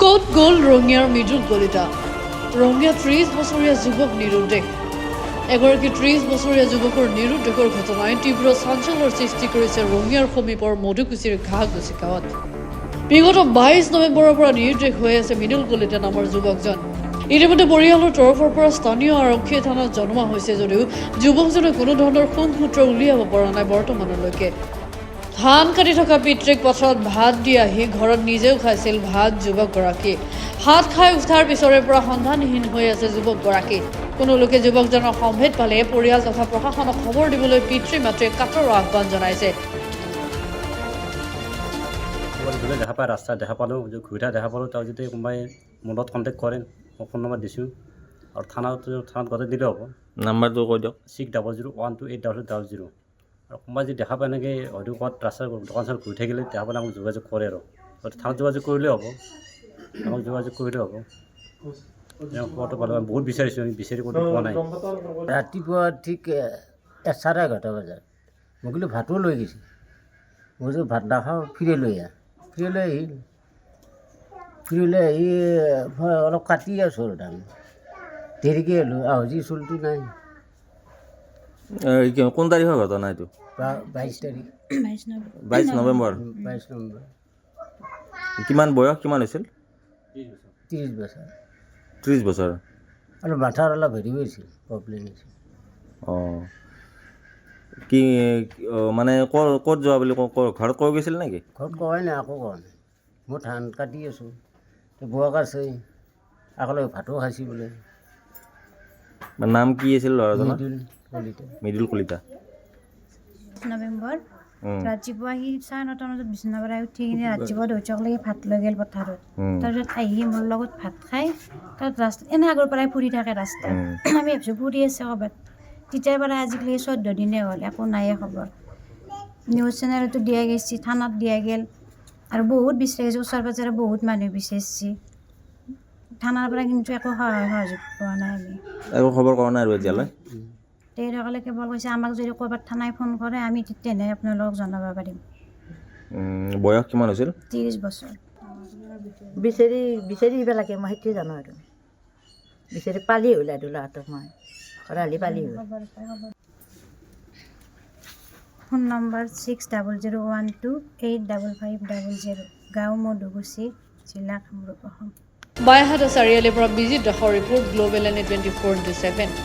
ক'ত গ'ল ৰঙিয়াৰ মৃদুল কলিতা ৰঙিয়া 30 বছৰীয়া যুৱক নিৰুদ্দেশ এগৰাকী 30 বছৰীয়া যুৱকৰ নিৰুদ্দেশৰ ঘটনাই তীব্ৰ চাঞ্চল্যৰ সৃষ্টি কৰিছে ৰঙিয়াৰ সমীপৰ মধুকুছিৰ ঘাঁহকুছি গাঁৱত বিগত 22 নৱেম্বৰৰ পৰা নিৰুদ্দেশ হৈ আছে মৃদুল কলিতা নামৰ যুৱকজন ইতিমধ্যে পৰিয়ালৰ তৰফৰ পৰা স্থানীয় আৰক্ষী থানাত জনোৱা হৈছে যদিও যুৱকজনে কোনো ধৰণৰ সূত্ৰ উলিয়াব পৰা নাই বৰ্তমানলৈকে ধান কাটি থকা পিতৃক পথাৰত ভাত দি আহি ঘৰত নিজেও খাইছিল ভাত যুৱকগৰাকী হাত খাই উঠাৰ পিছৰে পৰা সন্ধানহীন হৈ আছে যুৱকগৰাকী কোনো লোকে যুৱকজনৰ সম্ভেদ পালে পৰিয়াল তথা প্ৰশাসনক খবৰ দিবলৈ পিতৃ মাতৃয়ে কাতৰ আহ্বান জনাইছে দেখা পায় ৰাস্তা দেখা পালোঁ ঘূৰা দেখা পালোঁ তেওঁ যদি কোনোবাই মনত কণ্টেক্ট কৰে মই ফোন নম্বৰ দিছোঁ আৰু থানাত গতাই দিলে হ'ব নাম্বাৰটো কৈ দিয়ক 6001280000 আৰু কোনোবাই যদি দেখা পায় এনেকৈ হয়তো ক'ৰবাত ৰাস্তা দোকান চোকান ঘূৰি থাকিলে দেখা পালে আমাক যোগাযোগ কৰে আৰু থানাত যোগাযোগ কৰিলেও হ'ব আমাক যোগাযোগ কৰিলেও হ'ব খবৰটো পালোঁ আমি বহুত বিচাৰিছোঁ আমি বিচাৰি ক'তো পোৱা নাই ৰাতিপুৱা ঠিক 11:30 বজাত মই কিন্তু ভাতো লৈ গৈছোঁ মই যে ভাত নাখাওঁ ফিৰি লৈ আহিল অলপ কাটি আছোঁ আৰু ধান দেৰিকৈ আহিলোঁ আহোঁজি চুলটো নাই কোন তাৰিখৰ ঘটনা এইটো 22 তাৰিখ 22 নৱেম্বৰ 22 নৱেম্বৰ কিমান বয়স কিমান হৈছিল 30 বছৰ 30 বছৰ আৰু মাথাৰ অলপ হেৰি হৈছিল প্ৰব্লেম হৈছিল অঁ কি মানে ক'ত যোৱা বুলি ঘৰত কৈ গৈছিল নেকি ঘৰত কোৱাই নাই আকৌ কোৱা নাই মই ধান কাটি আছোঁ বোৱাক আছে আগলৈ ভাতো খাইছোঁ বোলে নাম কি আছিল ল'ৰাজনৰ মৃদুল কলিতা নৱেম্বৰ ৰাতিপুৱা সি 9:30 বজাত বিচনাৰ পৰা উঠি কিনে ৰাতিপুৱা দৌচকলৈকে ভাত লৈ গ'ল পথাৰত তাৰপিছত আহি মোৰ লগত ভাত খাই তাত ৰাস্তা এনে আগৰ পৰাই ফুৰি থাকে ৰাস্তাত আমি ভাবিছোঁ ফুৰি আছে ক'ৰবাত তেতিয়াৰ পৰা আজিকালি 14 দিনে হ'ল একো নাইয়ে খবৰ নিউজ চেনেলতো দিয়া গৈছে থানাত দিয়া গ'ল আৰু বহুত বিচাৰিছে ওচৰ পাজৰে বহুত মানুহ বিচাৰিছে থানাৰ পৰা কিন্তু একো সহযোগ পোৱা নাই আমি একো খবৰ কৰা নাই আৰু এতিয়ালৈ তেওঁলোকে কেৱল কৈছে আমাক যদি ক'ৰবাত থানাই ফোন কৰে আমি তেতিয়াহে আপোনালোকক জনাব পাৰিম বয়স কিমান হৈছিল 30 বছৰ বিচাৰি আহিব লাগে মই সেইটোৱে জানো আৰু বিচাৰি পালি ওলাই ল'ৰাটোক মই খৰালি পালি ফোন নম্বৰ 6001285500 গাঁও মধুকুছি জিলা কামৰূপ অসম বাইহাটা চাৰিআলিৰ পৰা বিজিত দাসৰ ৰিপৰ্ট গ্ল'বেল এন 24/7